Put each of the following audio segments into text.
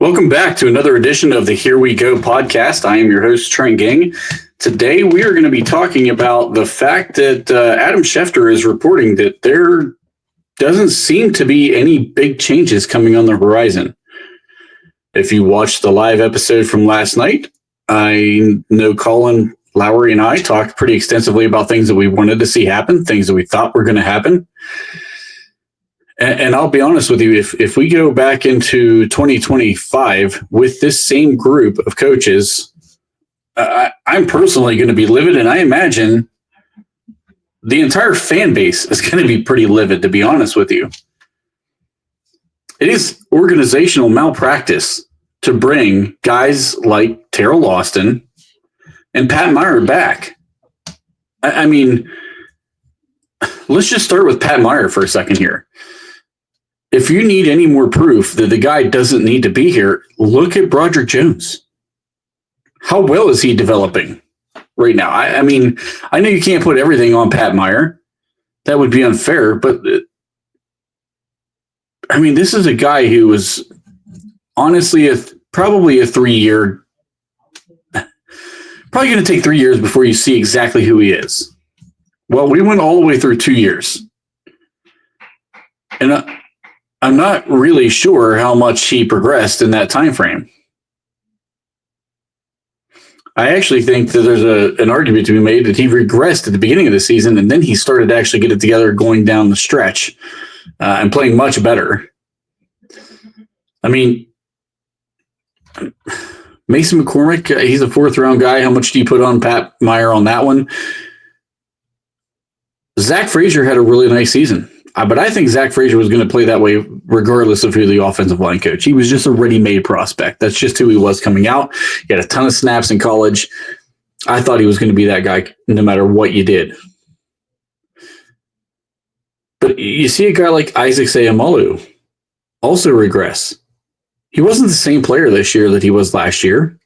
Welcome back to another edition of the Here We Go podcast. I am your host, Trent Ging. Today, we are going to be talking about the fact that Adam Schefter is reporting that there doesn't seem to be any big changes coming on the horizon. If you watched the live episode from last night, I know Colin, Lowry, and I talked pretty extensively about things that we wanted to see happen, things that we thought were going to happen. And I'll be honest with you, if we go back into 2025 with this same group of coaches, I'm personally going to be livid, and I imagine the entire fan base is going to be pretty livid, to be honest with you. It is organizational malpractice to bring guys like Teryl Austin and Pat Meyer back. I mean, let's just start with Pat Meyer for a second here. If you need any more proof that the guy doesn't need to be here, look at Broderick Jones. How well is he developing right now? I mean, I know you can't put everything on Pat Meyer. That would be unfair, but I mean, this is a guy who was honestly probably a 3-year, probably going to take 3 years before you see exactly who he is. Well, we went all the way through 2 years. And I'm not really sure how much he progressed in that time frame. I actually think that there's an argument to be made that he regressed at the beginning of the season, and then he started to actually get it together going down the stretch and playing much better. I mean, Mason McCormick, he's a fourth-round guy. How much do you put on Pat Meyer on that one? Zach Frazier had a really nice season. But I think Zach Frazier was going to play that way regardless of who the offensive line coach. He was just a ready-made prospect. That's just who he was coming out. He had a ton of snaps in college. I thought he was going to be that guy no matter what you did. But you see a guy like Isaac Seumalo also regress. He wasn't the same player this year that he was last year.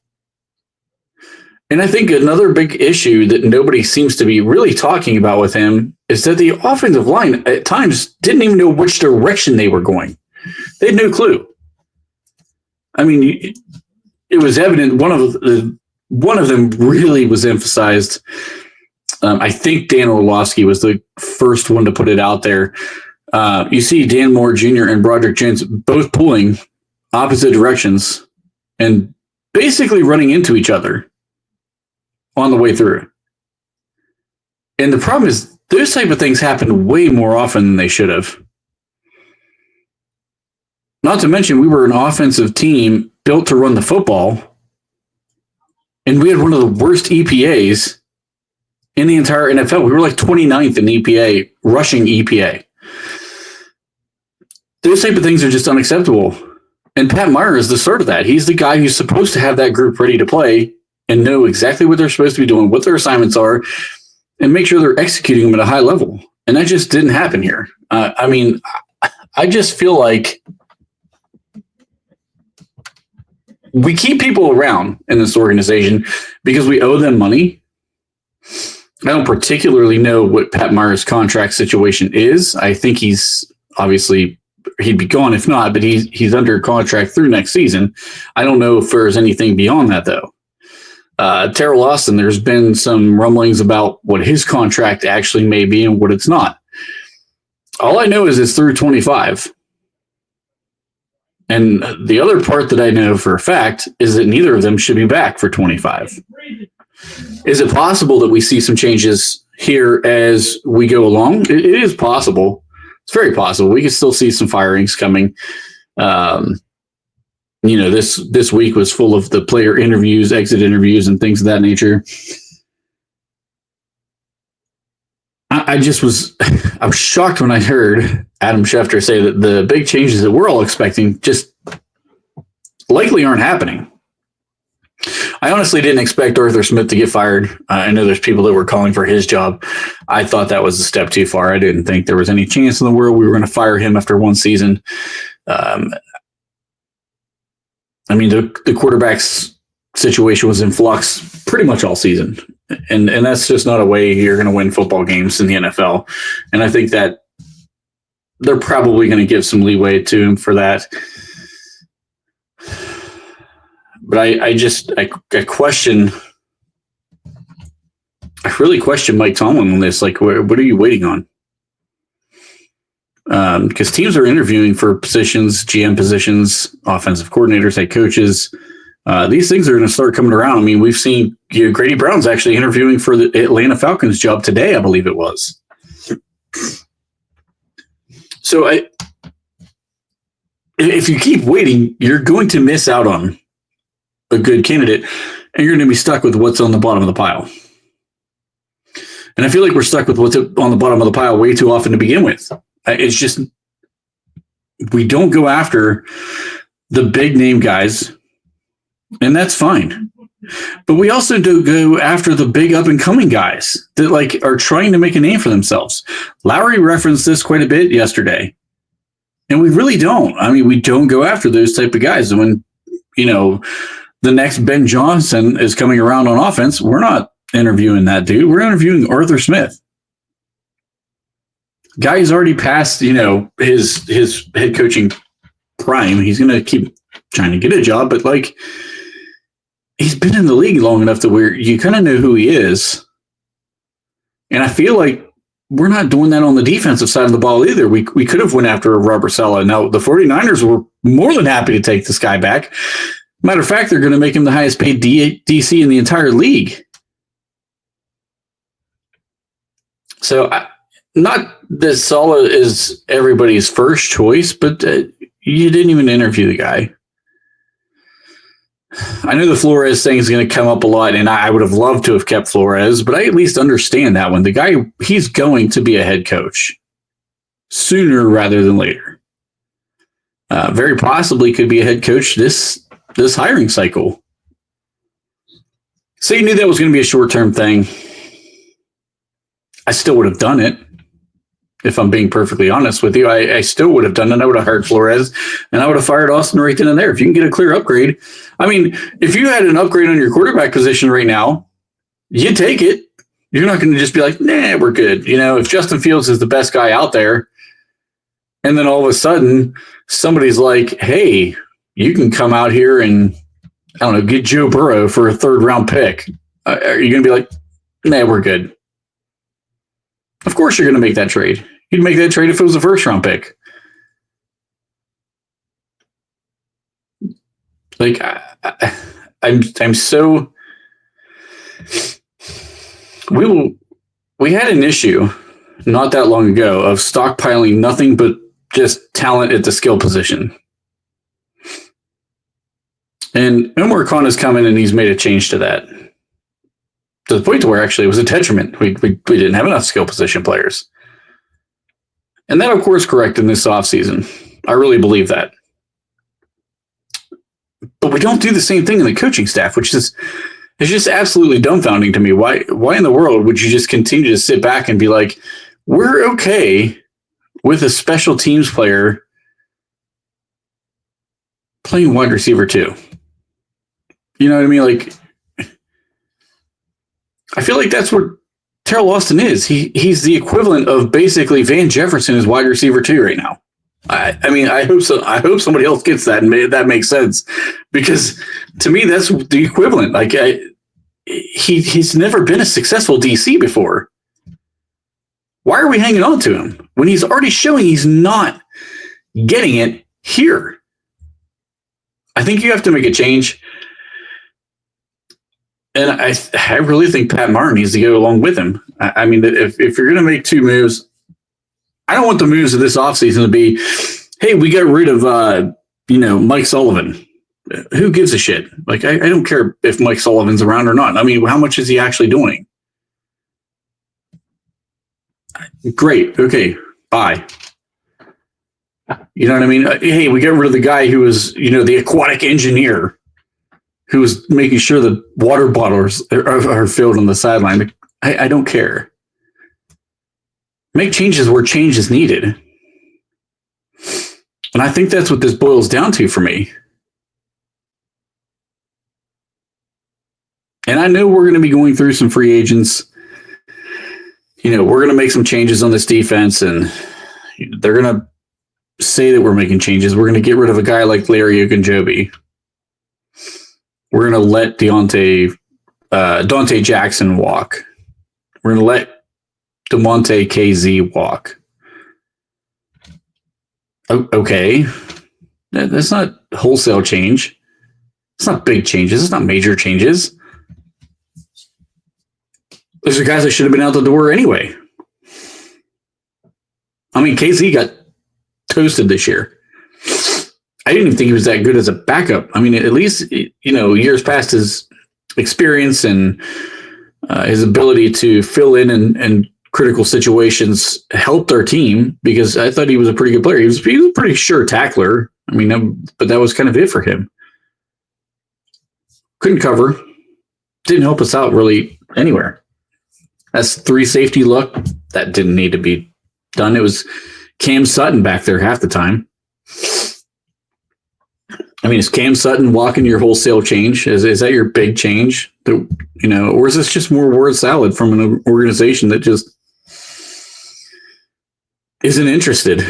And I think another big issue that nobody seems to be really talking about with him is that the offensive line at times didn't even know which direction they were going. They had no clue. I mean, it was evident one of them really was emphasized. I think Dan Orlovsky was the first one to put it out there. You see Dan Moore Jr. and Broderick Jones both pulling opposite directions and basically running into each other on the way through. And the problem is those type of things happen way more often than they should have. Not to mention, we were an offensive team built to run the football, and we had one of the worst EPAs in the entire NFL. We were like 29th in EPA, rushing EPA. Those type of things are just unacceptable. And Pat Meyer is the start of that. He's the guy who's supposed to have that group ready to play and know exactly what they're supposed to be doing, what their assignments are, and make sure they're executing them at a high level. And that just didn't happen here. I mean, I just feel like we keep people around in this organization because we owe them money. I don't particularly know what Pat Meyer's contract situation is. I think he's obviously, he'd be gone if not, but he's under contract through next season. I don't know if there's anything beyond that, though. Teryl Austin, there's been some rumblings about what his contract actually may be and what it's not. All I know is it's through 25. And the other part that I know for a fact is that neither of them should be back for 25. Is it possible that we see some changes here as we go along? It is possible. It's very possible. We could still see some firings coming. This week was full of the player interviews, exit interviews, and things of that nature. I was shocked when I heard Adam Schefter say that the big changes that we're all expecting just likely aren't happening. I honestly didn't expect Arthur Smith to get fired. I know there's people that were calling for his job. I thought that was a step too far. I didn't think there was any chance in the world we were going to fire him after one season. I mean, the quarterback's situation was in flux pretty much all season. And that's just not a way you're going to win football games in the NFL. And I think that they're probably going to give some leeway to him for that. But I question. I really question Mike Tomlin on this. Like, what are you waiting on? Because teams are interviewing for positions, GM positions, offensive coordinators, head coaches. These things are going to start coming around. I mean, we've seen Grady Brown's actually interviewing for the Atlanta Falcons job today, I believe it was. So if you keep waiting, you're going to miss out on a good candidate, and you're going to be stuck with what's on the bottom of the pile. And I feel like we're stuck with what's on the bottom of the pile way too often to begin with. It's just, we don't go after the big name guys, and that's fine. But we also don't go after the big up and coming guys that like are trying to make a name for themselves. Lowry referenced this quite a bit yesterday, and we really don't. I mean, we don't go after those type of guys. And when, the next Ben Johnson is coming around on offense, we're not interviewing that dude. We're interviewing Arthur Smith. Guy is already past, his head coaching prime. He's going to keep trying to get a job, but like, he's been in the league long enough to where you kind of know who he is. And I feel like we're not doing that on the defensive side of the ball either. We could have went after Robert Saleh. Now, the 49ers were more than happy to take this guy back. Matter of fact, they're going to make him the highest paid DC in the entire league. So, not that Saleh is everybody's first choice, but you didn't even interview the guy. I know the Flores thing is going to come up a lot, and I would have loved to have kept Flores, but I at least understand that one. The guy, he's going to be a head coach sooner rather than later. Very possibly could be a head coach this hiring cycle. So you knew that was going to be a short-term thing. I still would have done it. If I'm being perfectly honest with you, I still would have done it. I would have hired Flores, and I would have fired Austin right then and there. If you can get a clear upgrade. I mean, if you had an upgrade on your quarterback position right now, you take it. You're not going to just be like, nah, we're good. If Justin Fields is the best guy out there, and then all of a sudden somebody's like, hey, you can come out here and, I don't know, get Joe Burrow for a 3rd-round pick. Are you going to be like, nah, we're good? Of course you're going to make that trade. You'd make that trade if it was a 1st-round pick. Like, I'm so... We had an issue not that long ago of stockpiling nothing but just talent at the skill position. And Omar Khan has come in and he's made a change to that. To the point to where actually it was a detriment. We didn't have enough skill position players. And that, of course, corrected in this offseason. I really believe that. But we don't do the same thing in the coaching staff, which is just absolutely dumbfounding to me. Why in the world would you just continue to sit back and be like, we're okay with a special teams player playing wide receiver too? You know what I mean? Like, I feel like that's what Teryl Austin is. He's the equivalent of basically Van Jefferson as wide receiver 2 right now. I mean, I hope so. I hope somebody else gets that and that makes sense, because to me, that's the equivalent. Like, he's never been a successful DC before. Why are we hanging on to him when he's already showing he's not getting it here? I think you have to make a change. And I really think Pat Meyer needs to go along with him. I mean, if you're going to make 2 moves, I don't want the moves of this offseason to be, hey, we got rid of, Mike Sullivan. Who gives a shit? Like, I don't care if Mike Sullivan's around or not. I mean, how much is he actually doing? Great. Okay. Bye. You know what I mean? Hey, we got rid of the guy who was, the aquatic engineer who was making sure the water bottles are filled on the sideline. I don't care. Make changes where change is needed. And I think that's what this boils down to for me. And I know we're going to be going through some free agents. We're going to make some changes on this defense, and they're going to say that we're making changes. We're going to get rid of a guy like Larry Ogunjobi. we're going to let Dante Jackson walk. We're going to let DeMonte KZ walk. Okay. That's not wholesale change. It's not big changes. It's not major changes. Those are guys that should have been out the door anyway. I mean, KZ got toasted this year. I didn't even think he was that good as a backup. I mean, at least, years past, his experience and his ability to fill in and critical situations helped our team, because I thought he was a pretty good player. He was a pretty sure tackler. I mean, but that was kind of it for him. Couldn't cover. Didn't help us out really anywhere. That's 3 safety look. That didn't need to be done. It was Cam Sutton back there half the time. I mean, is Cam Sutton walking your wholesale change? Is that your big change? Or is this just more word salad from an organization that just isn't interested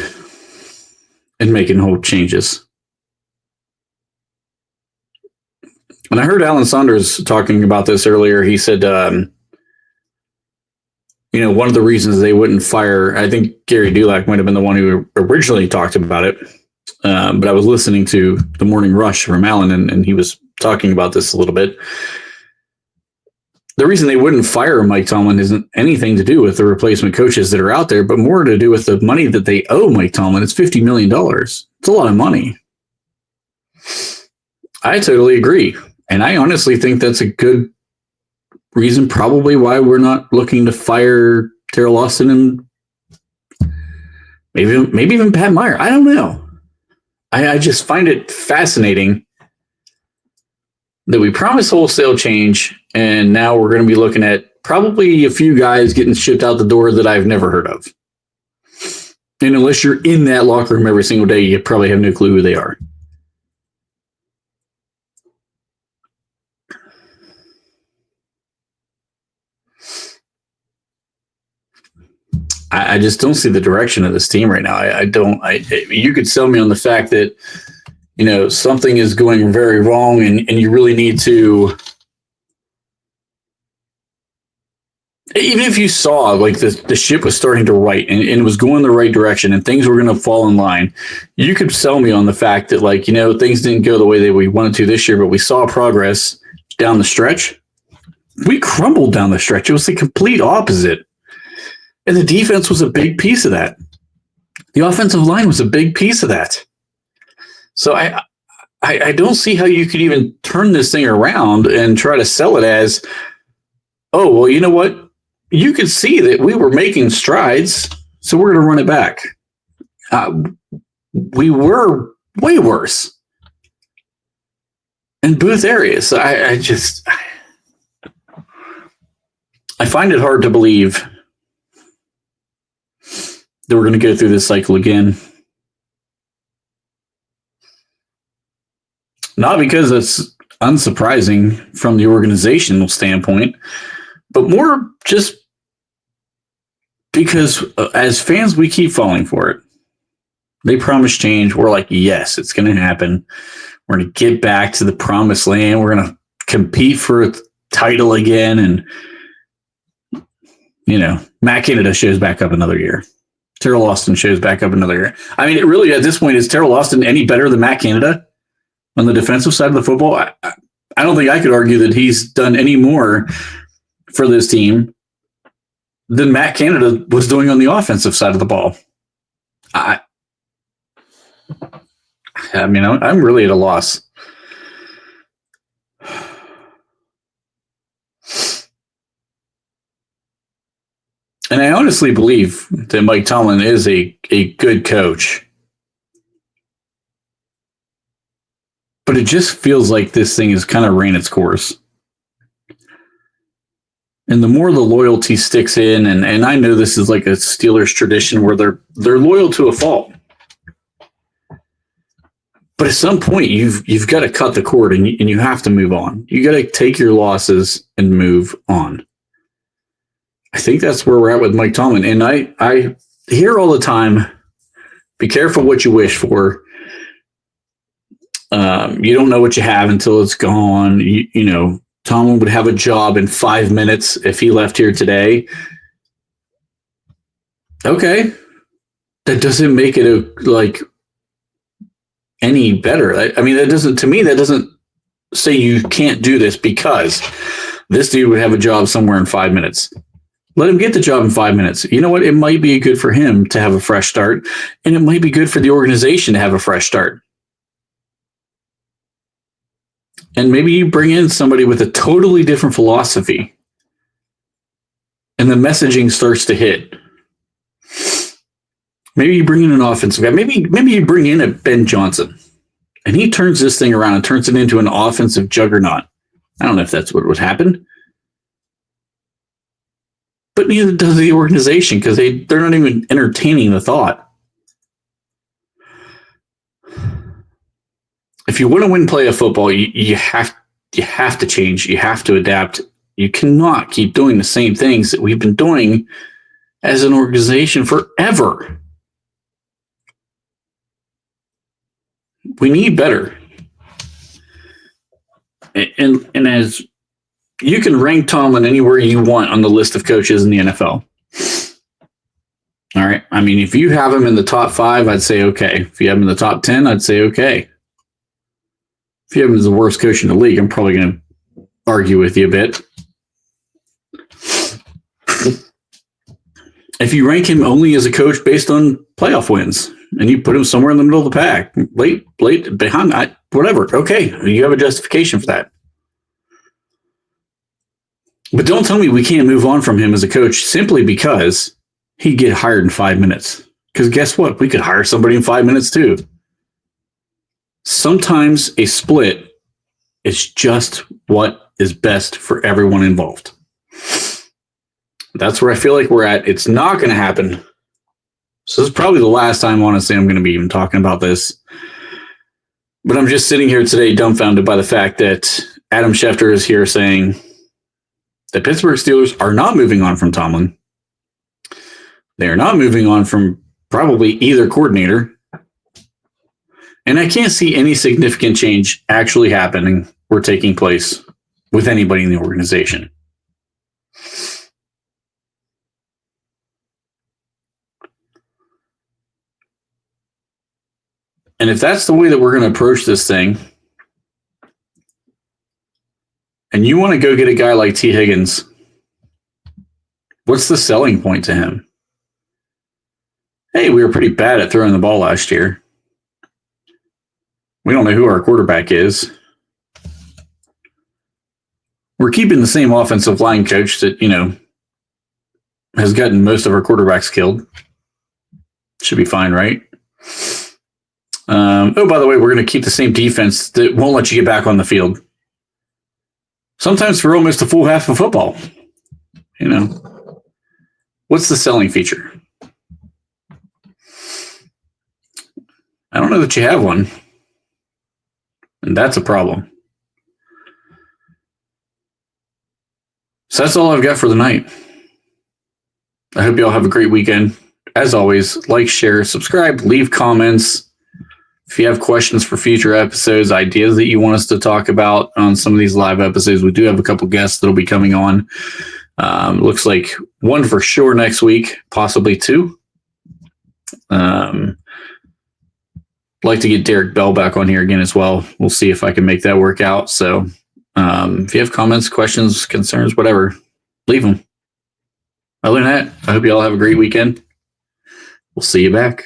in making whole changes? And I heard Alan Saunders talking about this earlier. He said, one of the reasons they wouldn't fire, I think Gary Dulac might have been the one who originally talked about it. But I was listening to the Morning Rush from Alan, and he was talking about this a little bit. The reason they wouldn't fire Mike Tomlin isn't anything to do with the replacement coaches that are out there, but more to do with the money that they owe Mike Tomlin. It's $50 million. It's a lot of money. I totally agree. And I honestly think that's a good reason probably why we're not looking to fire Teryl Austin and maybe even Pat Meyer. I don't know. I just find it fascinating that we promised wholesale change, and now we're going to be looking at probably a few guys getting shipped out the door that I've never heard of. And unless you're in that locker room every single day, you probably have no clue who they are. I just don't see the direction of this team right now. You could sell me on the fact that, something is going very wrong and you really need to, even if you saw like the ship was starting to right and it was going the right direction and things were going to fall in line, you could sell me on the fact that things didn't go the way that we wanted to this year, but we saw progress down the stretch. We crumbled down the stretch. It was the complete opposite. And the defense was a big piece of that. The offensive line was a big piece of that. So I don't see how you could even turn this thing around and try to sell it as, oh, well, you know what? You could see that we were making strides, so we're going to run it back. We were way worse in both areas. I find it hard to believe that we're going to go through this cycle again. Not because it's unsurprising from the organizational standpoint, but more just because as fans, we keep falling for it. They promise change. We're like, yes, it's going to happen. We're going to get back to the promised land. We're going to compete for a title again. And, Matt Canada shows back up another year. Teryl Austin shows back up another year. I mean, it really, at this point, is Teryl Austin any better than Matt Canada on the defensive side of the football? I don't think I could argue that he's done any more for this team than Matt Canada was doing on the offensive side of the ball. I'm really at a loss. And I honestly believe that Mike Tomlin is a good coach. But it just feels like this thing has kind of ran its course. And the more the loyalty sticks in, and I know this is like a Steelers tradition where they're loyal to a fault. But at some point, you've got to cut the cord and you have to move on. You got to take your losses and move on. I think that's where we're at with Mike Tomlin. And I hear all the time, be careful what you wish for. You don't know what you have until it's gone. You know, Tomlin would have a job in 5 minutes if he left here today. Okay. That doesn't make it any better. I mean, to me, that doesn't say you can't do this because this dude would have a job somewhere in 5 minutes. Let him get the job in 5 minutes. You know what? It might be good for him to have a fresh start, and it might be good for the organization to have a fresh start. And maybe you bring in somebody with a totally different philosophy, and the messaging starts to hit. Maybe you bring in an offensive guy. Maybe you bring in a Ben Johnson, and he turns this thing around and turns it into an offensive juggernaut. I don't know if that's what would happen. But neither does the organization because they're not even entertaining the thought. If you want to win playoff football, you have to change. You have to adapt. You cannot keep doing the same things that we've been doing as an organization forever. We need better. And as you can rank Tomlin anywhere you want on the list of coaches in the NFL. All right. I mean, if you have him in the top 5, I'd say okay. If you have him in the top 10, I'd say okay. If you have him as the worst coach in the league, I'm probably going to argue with you a bit. If you rank him only as a coach based on playoff wins and you put him somewhere in the middle of the pack, late, behind, whatever, okay, you have a justification for that. But don't tell me we can't move on from him as a coach simply because he'd get hired in 5 minutes. Because guess what? We could hire somebody in 5 minutes too. Sometimes a split is just what is best for everyone involved. That's where I feel like we're at. It's not going to happen. So this is probably the last time, honestly, I'm going to be even talking about this. But I'm just sitting here today dumbfounded by the fact that Adam Schefter is here saying the Pittsburgh Steelers are not moving on from Tomlin. They are not moving on from probably either coordinator. And I can't see any significant change actually happening or taking place with anybody in the organization. And if that's the way that we're going to approach this thing, and you want to go get a guy like T. Higgins, what's the selling point to him? Hey, we were pretty bad at throwing the ball last year. We don't know who our quarterback is. We're keeping the same offensive line coach that, has gotten most of our quarterbacks killed. Should be fine, right? By the way, we're going to keep the same defense that won't let you get back on the field. Sometimes for almost a full half of football. What's the selling feature? I don't know that you have one. And that's a problem. So that's all I've got for the night. I hope you all have a great weekend. As always, like, share, subscribe, leave comments. If you have questions for future episodes, ideas that you want us to talk about on some of these live episodes, we do have a couple guests that'll be coming on. Looks like one for sure next week, possibly two. Like to get Derek Bell back on here again as well. We'll see if I can make that work out. So if you have comments, questions, concerns, whatever, leave them. Other than that, I hope you all have a great weekend. We'll see you back.